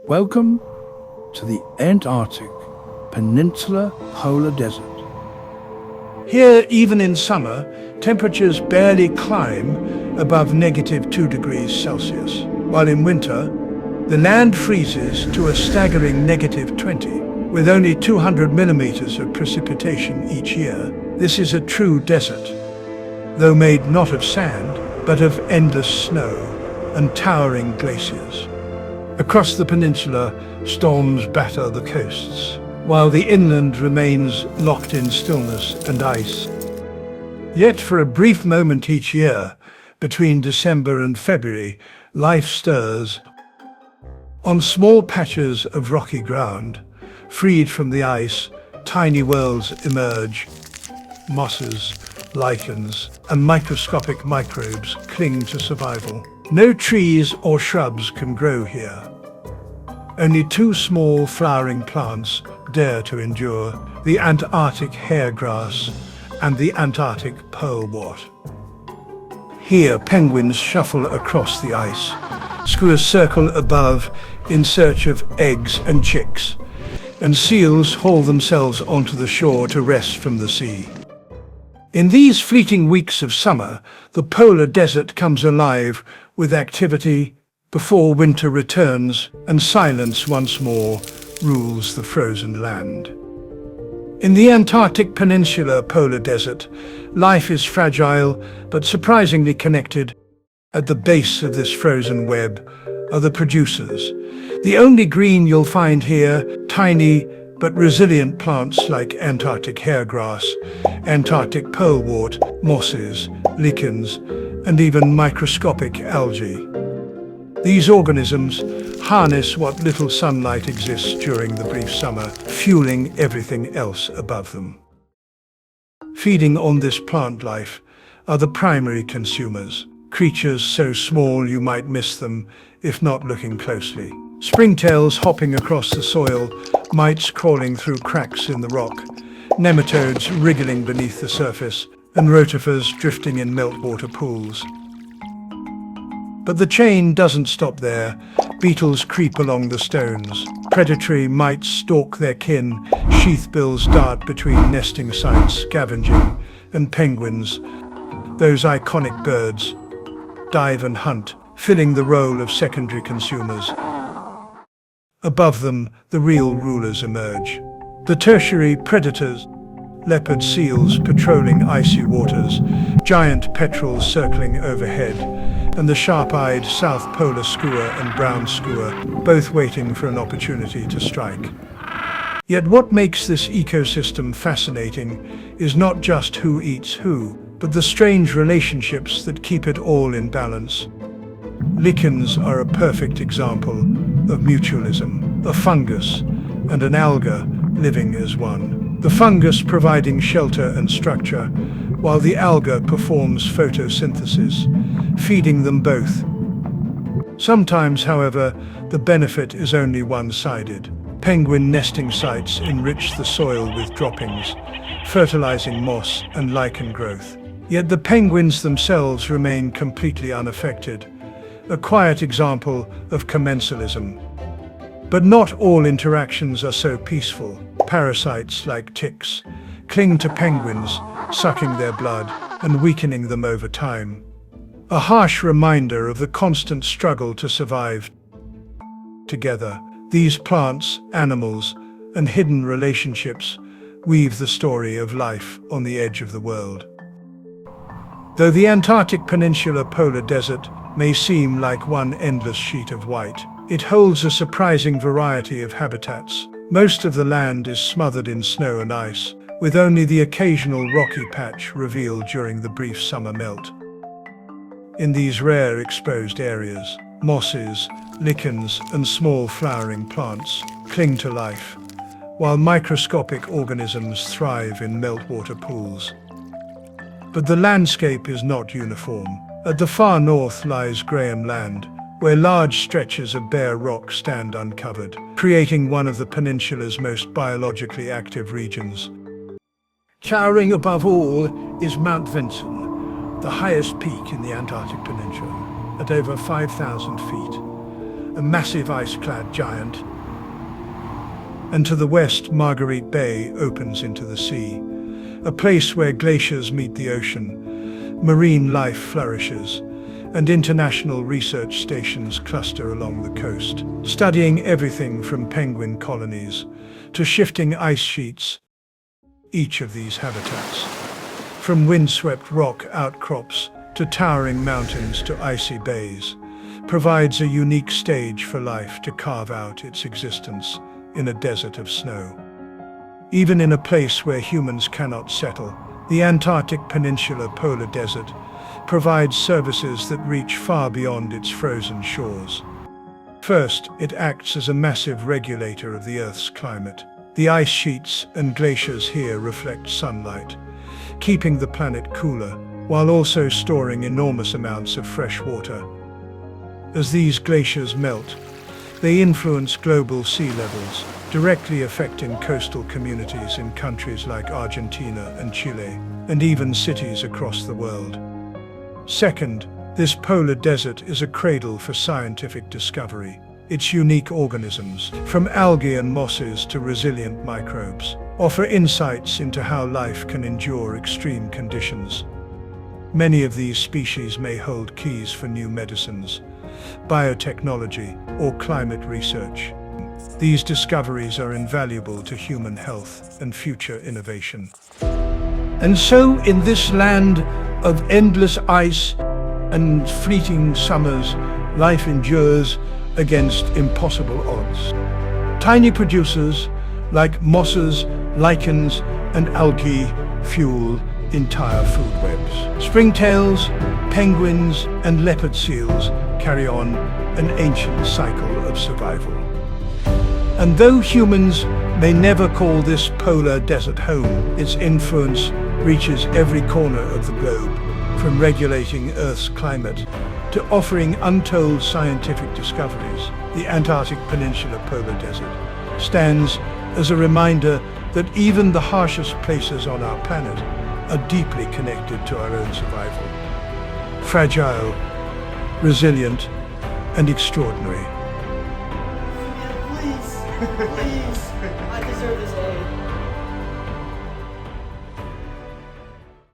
Welcome to the Antarctic Peninsula Polar Desert. Here, even in summer, temperatures barely climb above -2 degrees Celsius, while in winter, the land freezes to a staggering -20, with only 200 millimeters of precipitation each year. This is a true desert, though made not of sand, but of endless snow and towering glaciers. Across the peninsula, storms batter the coasts, while the inland remains locked in stillness and ice. Yet for a brief moment each year, between December and February, life stirs. On small patches of rocky ground, freed from the ice, tiny worlds emerge. Mosses, lichens, and microscopic microbes cling to survival. No trees or shrubs can grow here. Only two small flowering plants dare to endure: the Antarctic hairgrass and the Antarctic pearlwort. Here, penguins shuffle across the ice, skuas circle above in search of eggs and chicks, and seals haul themselves onto the shore to rest from the sea. In these fleeting weeks of summer, the polar desert comes alive with activity before winter returns and silence once more rules the frozen land. In the Antarctic Peninsula Polar Desert, life is fragile but surprisingly connected. At the base of this frozen web are the producers. The only green you'll find here, tiny but resilient plants like Antarctic hairgrass, Antarctic pearlwort, mosses, lichens, and even microscopic algae. These organisms harness what little sunlight exists during the brief summer, fueling everything else above them. Feeding on this plant life are the primary consumers, creatures so small you might miss them if not looking closely. Springtails hopping across the soil, mites crawling through cracks in the rock, nematodes wriggling beneath the surface, and rotifers drifting in meltwater pools. But the chain doesn't stop there. Beetles creep along the stones. Predatory mites stalk their kin. Sheathbills dart between nesting sites, scavenging, and penguins, those iconic birds, dive and hunt, filling the role of secondary consumers. Above them, the real rulers emerge. The tertiary predators, leopard seals patrolling icy waters, giant petrels circling overhead, and the sharp-eyed South Polar skua and brown skua, both waiting for an opportunity to strike. Yet what makes this ecosystem fascinating is not just who eats who, but the strange relationships that keep it all in balance. Lichens are a perfect example of mutualism, a fungus and an alga living as one. The fungus providing shelter and structure, while the alga performs photosynthesis, feeding them both. Sometimes, however, the benefit is only one-sided. Penguin nesting sites enrich the soil with droppings, fertilizing moss and lichen growth. Yet the penguins themselves remain completely unaffected, a quiet example of commensalism. But not all interactions are so peaceful. Parasites like ticks cling to penguins, sucking their blood and weakening them over time. A harsh reminder of the constant struggle to survive together. These plants, animals, and hidden relationships weave the story of life on the edge of the world. Though the Antarctic Peninsula Polar Desert may seem like one endless sheet of white, it holds a surprising variety of habitats. Most of the land is smothered in snow and ice, with only the occasional rocky patch revealed during the brief summer melt. In these rare exposed areas, mosses, lichens, and small flowering plants cling to life, while microscopic organisms thrive in meltwater pools. But the landscape is not uniform. At the far north lies Graham Land, where large stretches of bare rock stand uncovered, creating one of the peninsula's most biologically active regions. Towering above all is Mount Vinson, the highest peak in the Antarctic Peninsula, at over 5,000 feet. a massive ice-clad giant. And to the west, Marguerite Bay opens into the sea, a place where glaciers meet the ocean, marine life flourishes, and international research stations cluster along the coast, studying everything from penguin colonies to shifting ice sheets. Each of these habitats, from windswept rock outcrops to towering mountains to icy bays, provides a unique stage for life to carve out its existence in a desert of snow. Even in a place where humans cannot settle, the Antarctic Peninsula Polar Desert provides services that reach far beyond its frozen shores. First, it acts as a massive regulator of the Earth's climate. The ice sheets and glaciers here reflect sunlight, keeping the planet cooler, while also storing enormous amounts of fresh water. As these glaciers melt, they influence global sea levels, directly affecting coastal communities in countries like Argentina and Chile, and even cities across the world. Second, this polar desert is a cradle for scientific discovery. Its unique organisms, from algae and mosses to resilient microbes, offer insights into how life can endure extreme conditions. Many of these species may hold keys for new medicines, biotechnology, or climate research. These discoveries are invaluable to human health and future innovation. And so, in this land of endless ice and fleeting summers, life endures against impossible odds. Tiny producers like mosses, lichens, and algae fuel entire food webs. Springtails, penguins, and leopard seals carry on an ancient cycle of survival. And though humans may never call this polar desert home, its influence reaches every corner of the globe, from regulating Earth's climate to offering untold scientific discoveries. The Antarctic Peninsula Polar Desert stands as a reminder that even the harshest places on our planet are deeply connected to our own survival. Fragile, resilient, and extraordinary. Please, please, I deserve this A.